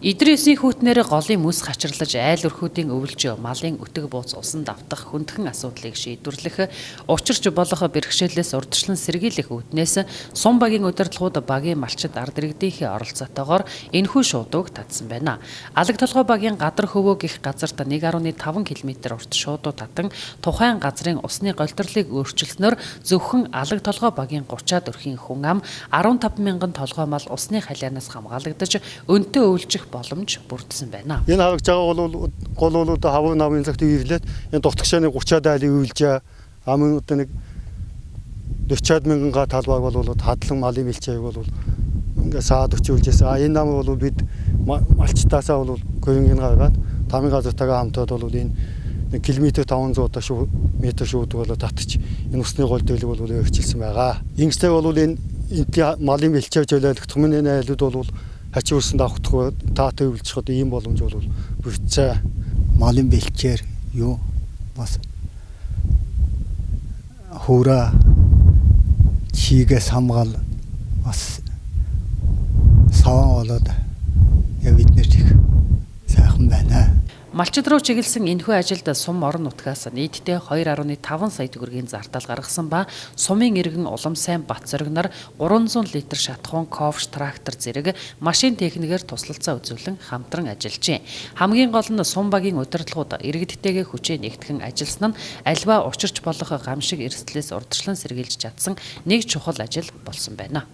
Идрийн үсний хүүтнээр голын мүс хачирлаж айл өрхүүдийн өвөлжөө малын өтөг бууц усан давтах хүндхэн асуудлыг шийдвэрлэх учирч болох бэрхшээлээс урдчлан сэргийлэх үүднээс сум багийн удирдлагууд багийн малчид ард иргэдийнхээ оролцоотойгоор энэхүү шуудууг татсан байна. Алаг толгой багийн Гадар хөвөө гэх газарт 1.5 км урт шуудуу татан тухайн газрын усны голдрлыг өөрчилснөөр зөвхөн алаг толгой багийн 30-аад өрхийн хүн ам 15 мянган толгой мал усны халианаас хамгаалагдаж өнтөө өвлжих боломж бүрдсэн байна. Энэ харагч байгаа гол хавын намын цагт ирлээд энэ дутгшааны 30-аад айлын үйлж амын одоо нэг 40-аад мянга талбайг бол хадлан малын мэлчээг бол ингээ саад өчүүлжсэн. Энэ нам бол бид малчтаасаа бол гөрөнгөний гаргаад тамийн газартайгаа хамтаад бол энэ километр 500 метр шууд бол татчих. Энэ усны гол дэлэг бол өөрчилсөн байгаа. Ингэхдээ бол энэ малын мэлчээ жолоодох түмэн айлууд бол хачиурсан давхдах таатай өвлжөхөд ийм боломж бол бүрдсэн. Малын бэлчээр юу бас хуура чигээс хамгаал бас саван болоод бид нэр их сайхан байна. Малчид руу чиглэсэн энэхүү ажилд сум орон нутгаас нийтдээ 2.5 сая төгрөгийн зардал гаргасан ба сумын иргэн улам сайн бат зоригноор 300 литр шатхуун ковш трактор зэрэг машин техникээр туслалцаа үзүүлэн хамтран ажиллажээ. Хамгийн гол нь сум багийн удирдлагууд иргэдтэйгээ хүчээ нэгтгэн ажилласан нь альва учирч болох гамшиг эрсдлээс урдчлан сэргийлж чадсан нэг чухал ажил болсон байна.